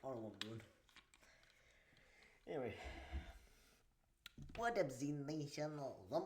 I don't know what I'm doing. Anyway, what up, Z Nation? I'm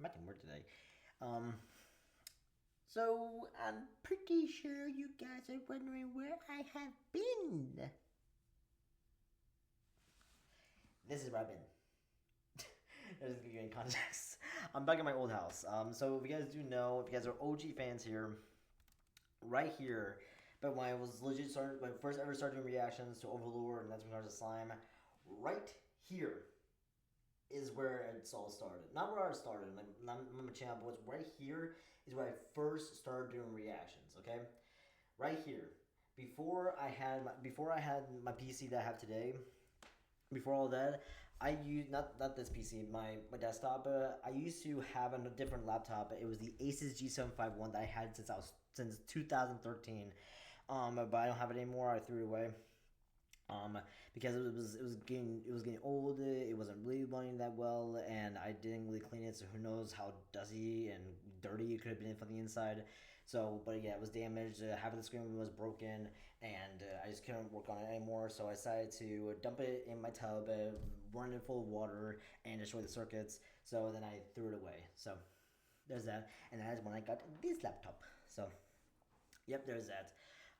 acting weird today. Um, so I'm pretty sure you guys are wondering where I have been. This is where I've been. Just to give you any context. I'm back at my old house. So if you guys do know, if you guys are OG fans here, right here, but when I was legit started, when I first ever started doing reactions to Overlord and that's when I was a slime, right here is where it's all started. Not where I started, like not my channel, but what's right here is where I first started doing reactions. Okay, right here. Before I had my PC that I have today, before all that, I used not this PC, my desktop. I used to have a different laptop. It was the Asus G751 that I had since 2013. But I don't have it anymore. I threw it away. Because it was getting old. It wasn't really running that well, and I didn't really clean it. So who knows how dusty and dirty it could have been from the inside. So, but yeah, it was damaged. Half of the screen was broken, and I just couldn't work on it anymore. So I decided to dump it in my tub, run it full of water, and destroy the circuits. So then I threw it away. So there's that, and that is when I got this laptop. So yep, there's that.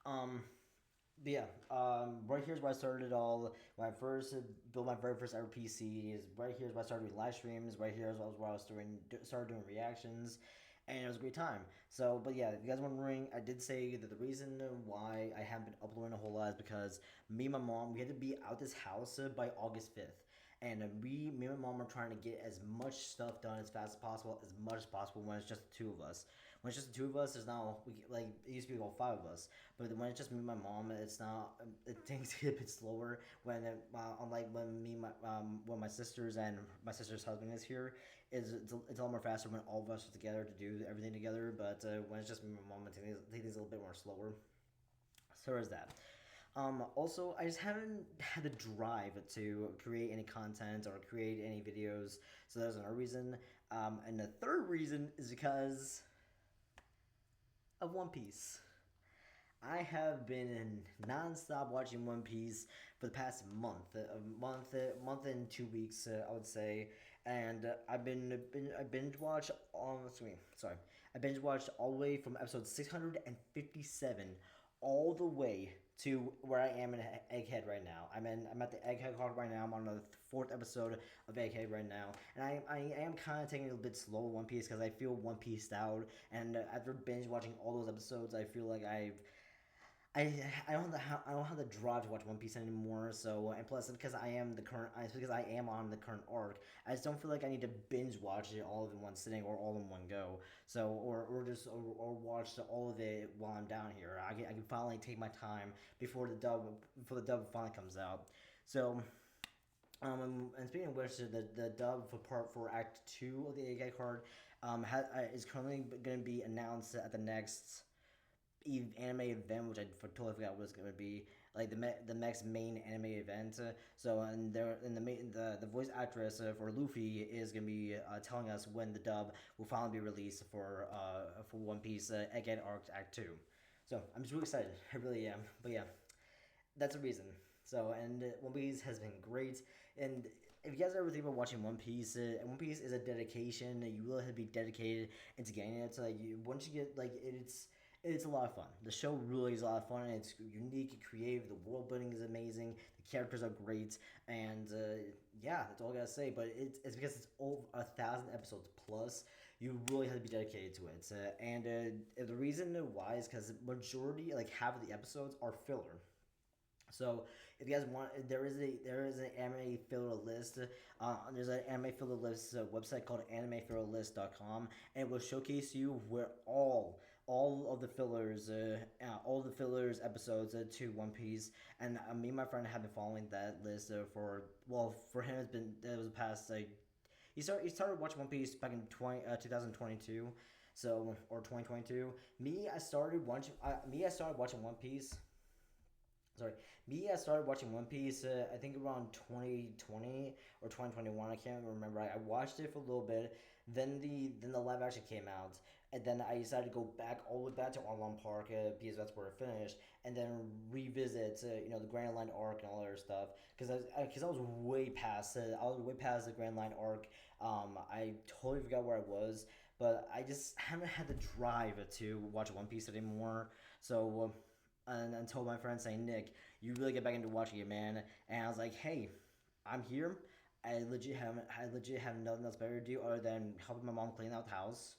Um, but yeah, right here's where I started it all. When I first built my very first ever PC, is right here's where I started doing live streams. Right here is where I was started doing reactions, and it was a great time. So, but yeah, if you guys are wondering, I did say that the reason why I haven't been uploading a whole lot is because me and my mom, we had to be out this house by August 5th. And me and my mom are trying to get as much stuff done as fast as much as possible when it's just the two of us. When it's just the two of us, there's now like it used to be about five of us, but when it's just me and my mom, it's not. Things get a bit slower. Unlike when my sisters and my sister's husband is here, it's a lot more faster when all of us are together to do everything together. But when it's just me and my mom, it takes things a little bit more slower. So there's that. Also, I just haven't had the drive to create any content or create any videos, so that's another reason. And the third reason is because of One Piece. I have been in non-stop watching One Piece for the past month, month and 2 weeks, I would say, and I binge watched sorry, I binge watched all the way from episode 657 all the way to where I am in Egghead right now. I'm at the Egghead arc right now. I'm on the fourth episode of Egghead right now, and I am kind of taking it a bit slow with One Piece because I feel One Pieced out, and after binge watching all those episodes, I feel like I don't have the drive to watch One Piece anymore. So and plus because I am on the current arc, I just don't feel like I need to binge watch it all in one sitting or all in one go. So or watch all of it while I'm down here. I can finally take my time before the dub finally comes out. So. And speaking of which, the dub for part for Act Two of the Egghead card is currently going to be announced at the next anime event, which I totally forgot what it's gonna be. Like the next main anime event. So and there in the voice actress for Luffy is gonna be telling us when the dub will finally be released for One Piece Egghead Arc Act Two. So I'm just really excited. I really am. But yeah, that's a reason. So and One Piece has been great. And if you guys ever think about watching One Piece, One Piece is a dedication. You really have to be dedicated into getting it. So like once you get it's a lot of fun. The show really is a lot of fun. It's unique, creative. The world building is amazing. The characters are great, and yeah, that's all I gotta say. But it's because it's over 1,000 episodes plus. You really have to be dedicated to it. And the reason why is because majority, like half of the episodes, are filler. So if you guys want, there is an anime filler list. There's an anime filler list website called animefillerlist.com, and it will showcase you where all of the fillers, all the fillers episodes to One Piece. And me and my friend have been following that list for him it was the past like he started watching One Piece back in 2022, so or 2022. I started watching One Piece sorry, me, I started watching One Piece. I think around 2020 or 2021. I can't remember. I watched it for a little bit. Then the live action came out, and then I decided to go back all the way back to Arlong Park because that's where I finished, and then revisit the Grand Line arc and all that other stuff because I was way past it. I was way past the Grand Line arc. I totally forgot where I was, but I just haven't had the drive to watch One Piece anymore. So. And I told my friend saying, Nick, you really get back into watching it, man. And I was like, hey, I'm here. I legit have nothing else better to do other than helping my mom clean out the house.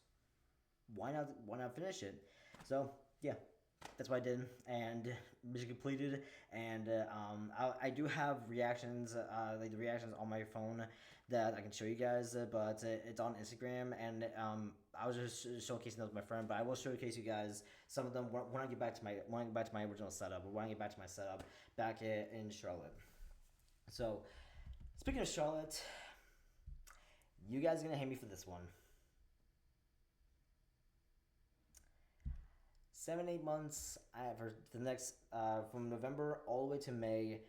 Why not finish it? So yeah, that's what I did, and mission completed. And I do have reactions, like the reactions on my phone that I can show you guys, but it's on Instagram, and I was just showcasing those with my friend. But I will showcase you guys some of them when I get back to my original setup, or when I get back to my setup back in Charlotte. So speaking of Charlotte, you guys are gonna hate me for this one. 7 8 months for the next from November all the way to May.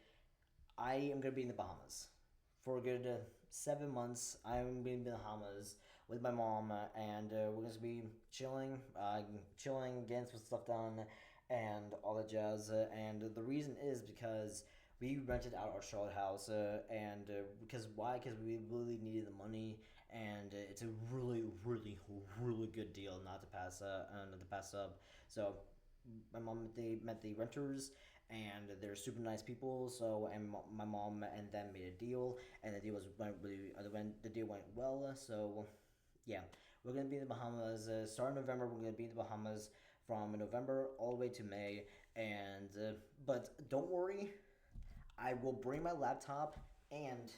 I am gonna be in the Bahamas for a good 7 months. I'm gonna be in the Bahamas with my mom, and we're gonna be chilling, getting some stuff done, and all that jazz. And the reason is because we rented out our Charlotte house, and because why? Because we really needed the money, and it's a really, really, really good deal not to pass up. So my mom met the renters, and they're super nice people. So and my mom and them made a deal, and the deal went really the deal went well. So yeah, we're gonna be in the Bahamas. Starting November, we're gonna be in the Bahamas from November all the way to May. And but don't worry, I will bring my laptop and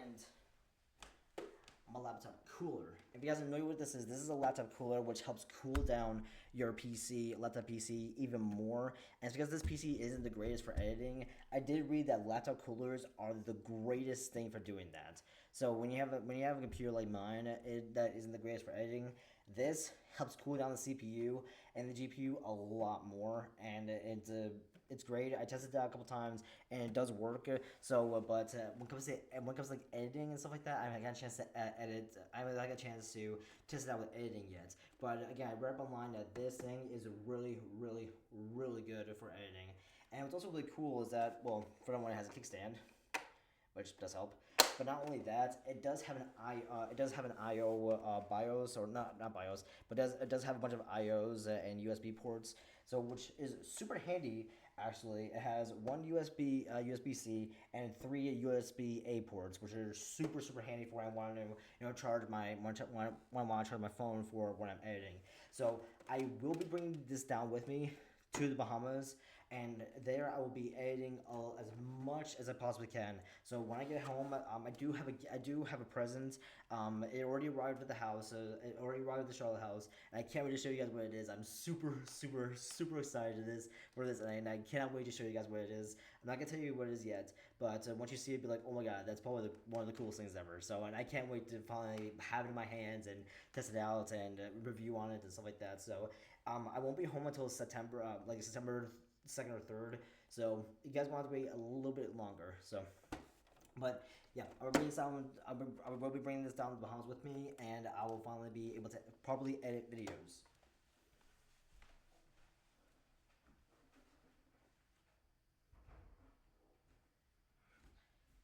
and my laptop cooler. If you guys don't know what this is a laptop cooler which helps cool down your laptop PC even more. And it's because this PC isn't the greatest for editing. I did read that laptop coolers are the greatest thing for doing that. So when you have a computer like mine that isn't the greatest for editing, this helps cool down the CPU and the GPU a lot more, and it's great. I tested it out a couple times, and it does work. But when it comes to like editing and stuff like that, I haven't got a chance to edit. I haven't got a chance to test it out with editing yet. But again, I read up online that this thing is really, really, really good for editing. And what's also really cool is that, well, for one, it has a kickstand, which does help. But not only that, it does have an IO BIOS, or not BIOS, but it does have a bunch of IOs and USB ports. So which is super handy. Actually, it has one USB C and three USB A ports, which are super handy for when I want to charge when I want to charge my phone for when I'm editing. So I will be bringing this down with me to the Bahamas, and there I will be editing as much as I possibly can. So when I get home, I do have a present. It already arrived at the house. It already arrived at the Charlotte house, and I can't wait to show you guys what it is. I'm super excited for this, and I cannot wait to show you guys what it is. I'm not gonna tell you what it is yet, but once you see it, be like, oh my god, that's probably one of the coolest things ever. So, and I can't wait to finally have it in my hands and test it out and review on it and stuff like that. So I won't be home until September, like September 2nd or 3rd. So you guys want to wait a little bit longer. So, but yeah, I will be bringing this down to the Bahamas with me, and I will finally be able to properly edit videos.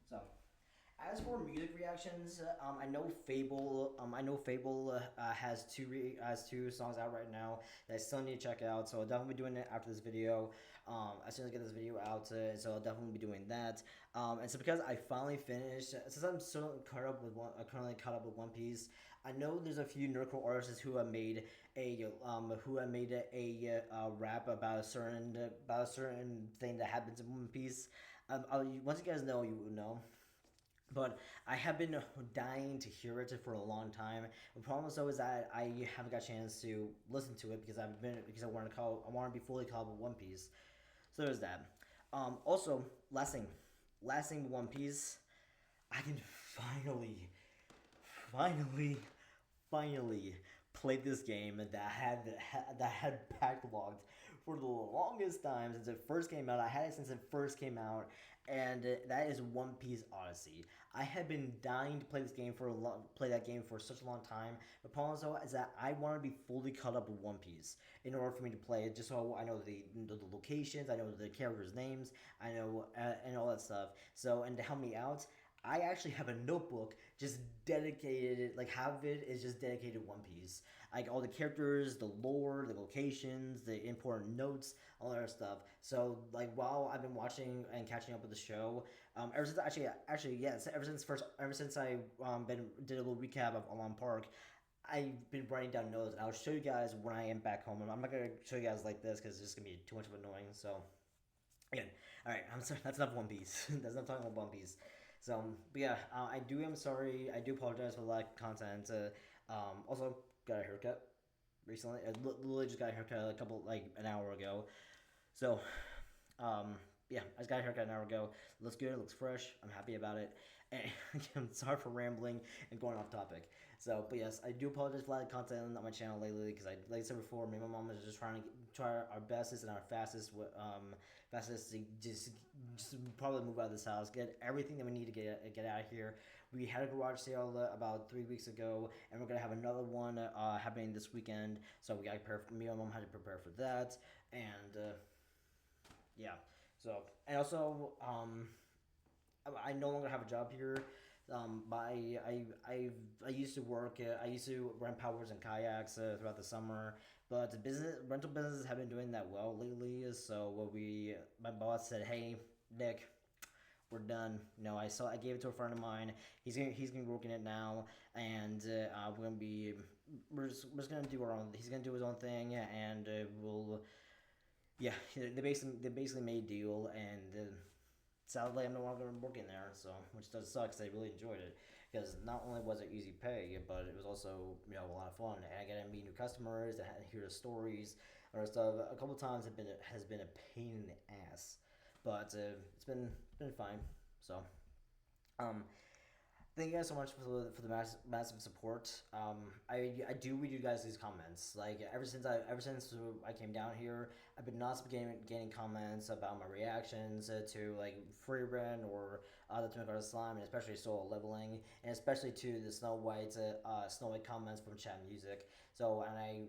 So, as for music reactions, I know Fable has two songs out right now that I still need to check out. So I'll definitely be doing it after this video. As soon as I get this video out, so I'll definitely be doing that. And so because I finally finished, since I'm still currently caught up with One Piece. I know there's a few nerdcore artists who have made a rap about a certain thing that happens in One Piece. Once you guys know, you will know. But I have been dying to hear it for a long time. The problem though is that I haven't got a chance to listen to it because I want to be fully caught up with One Piece. So there's that. Also, last thing with One Piece, I can finally, finally play this game that had backlogged for the longest time since it first came out. I had it since it first came out, and that is One Piece Odyssey. I have been dying to play this game for play that game for such a long time. The problem though is that I want to be fully caught up with One Piece in order for me to play it, just so I know the locations, I know the characters' names, I know and all that stuff. So and to help me out, I actually have a notebook just dedicated, like half of it is just dedicated to One Piece. Like all the characters, the lore, the locations, the important notes, all that stuff. So like while I've been watching and catching up with the show, ever since actually yes, ever since I been did a little recap of Alon Park, I've been writing down notes, and I'll show you guys when I am back home. I'm not gonna show you guys like this because it's just gonna be too much of annoying. So again, all right, I'm sorry. That's enough One Piece. That's enough talking about One Piece. So, but yeah, I do. I'm sorry. I do apologize for the lack of content. Also, got a haircut recently. I literally just got a haircut a couple like an hour ago. So, yeah, I just got a haircut an hour ago. It looks good. It looks fresh. I'm happy about it. And I'm sorry for rambling and going off topic. So, but yes, I do apologize for a lot of content on my channel lately because like I said before, me and my mom is just trying to try our bestest and our fastest to just probably move out of this house, get everything that we need to get out of here. We had a garage sale about 3 weeks ago, and we're gonna have another one happening this weekend. So we got prepare. Me and my mom had to prepare for that, and yeah. So and also I no longer have a job here. I used to work. I used to rent powers and kayaks throughout the summer, but the rental businesses have been doing that well lately. So my boss said, "Hey, Nick, we're done." I gave it to a friend of mine. He's gonna be working it now, and we're just gonna do our own. He's gonna do his own thing, and we'll yeah. They basically made a deal, and sadly, I'm no longer working there, so which does suck. 'Cause I really enjoyed it because not only was it easy pay, but it was also a lot of fun. And I got to meet new customers and hear the stories or stuff. A couple times has been a pain in the ass, but it's been fine. So, um, thank you guys so much for the massive support. I do read you guys' these comments. Like ever since I came down here, I've been not getting comments about my reactions to like free run or the Twin Guard Slime, and especially solo leveling, and especially to the Snow White comments from Chat Music. So and I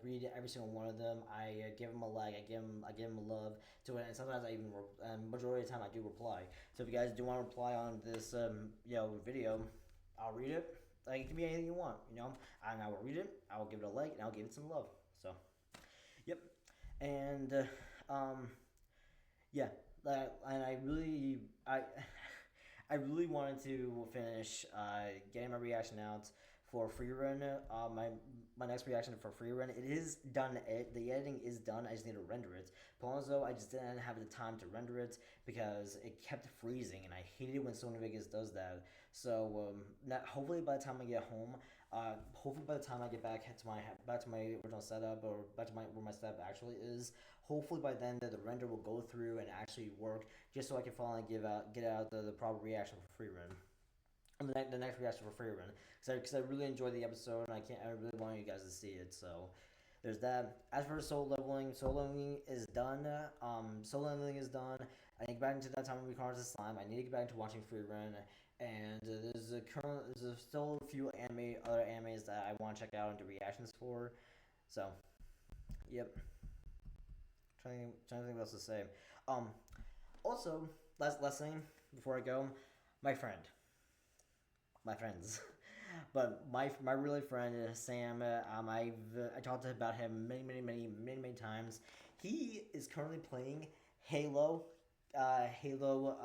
read every single one of them. I give them a like, I give them a love to it, and sometimes I even majority of the time I do reply. So if you guys do want to reply on this video, I'll read it. Like it can be anything you want, and I will read it. I will give it a like, and I'll give it some love. So, yep, and yeah, and I really wanted to finish getting my reaction out for free run. My next reaction for free run, it is done. The editing is done. I just need to render it. Ponzo, I just didn't have the time to render it because it kept freezing, and I hated when Sony Vegas does that. So hopefully by the time I get home, hopefully by the time I get back to my original setup or back to where my setup actually is, hopefully by then the render will go through and actually work, just so I can finally get out the proper reaction for free run. The next reaction for free run, because I really enjoyed the episode, and I really want you guys to see it. So there's that. As for solo leveling is done. Solo leveling is done. I need to get back into that time of Cards of Slime. I need to get back into watching free run, and there's still a few other animes that I want to check out and do reactions for. So, yep. Trying to think what else to say. Also, last thing before I go, my friends. But my really friend Sam, I talked about him many times. He is currently playing Halo, Halo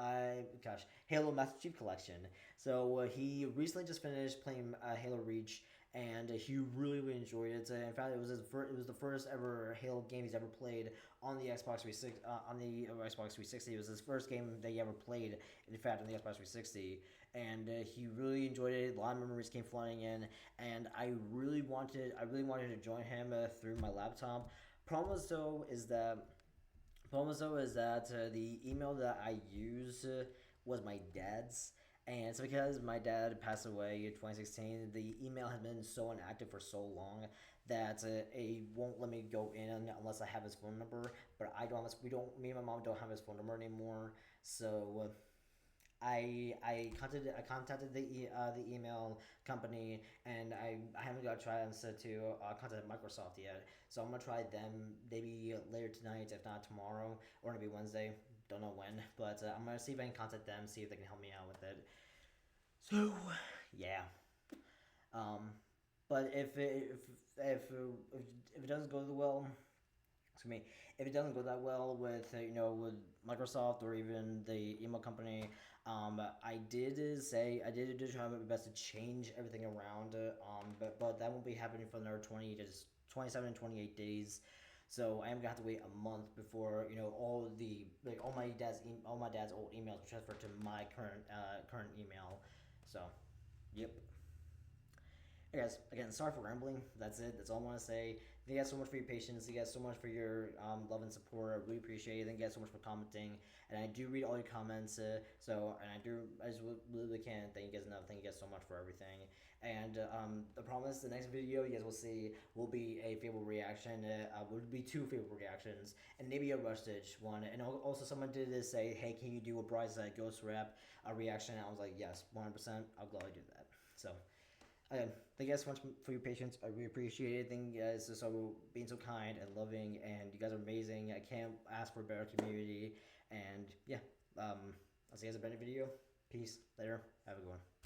Master Chief Collection. So he recently just finished playing Halo Reach, and he really enjoyed it. In fact, it was the first ever Halo game he's ever played on the Xbox 360. On the Xbox 360, it was his first game that he ever played. In fact, on the Xbox 360, and he really enjoyed it. A lot of memories came flooding in, and I really wanted to join him through my laptop. Problem is that the email that I use was my dad's, And it's because my dad passed away in 2016. The email has been so inactive for so long that it won't let me go in unless I have his phone number. But I don't. We don't. Me and my mom don't have his phone number anymore. So I contacted the email company, and I haven't got a chance to contact Microsoft yet. So I'm gonna try them maybe later tonight, if not tomorrow, or maybe Wednesday. Don't know when, but I'm gonna see if I can contact them, see if they can help me out with it. So yeah. Um, but if it doesn't go well, excuse me, if it doesn't go that well with with Microsoft or even the email company, I did try my best to change everything around, but that won't be happening for another 27 28 days. So I am gonna have to wait a month before all my dad's old emails transfer to my current email. So, yep. Hey guys, again, sorry for rambling. That's it. That's all I want to say. Thank you guys so much for your patience. Thank you guys so much for your love and support. I really appreciate it. Thank you guys so much for commenting. And I do read all your comments. I just really can thank you guys enough. Thank you guys so much for everything. And the promise, the next video you guys will see will be a favorable reaction. Would be two favorable reactions, and maybe a Rustage one. And also, someone did this say, "Hey, can you do a Bryce Ghost Rap reaction?" And I was like, "Yes, 100%. I'll gladly do that." So. Again, thank you guys so much for your patience. I really appreciate it. Thank you guys for being so kind and loving, and you guys are amazing. I can't ask for a better community. And yeah, I'll see you guys in a better video. Peace. Later. Have a good one.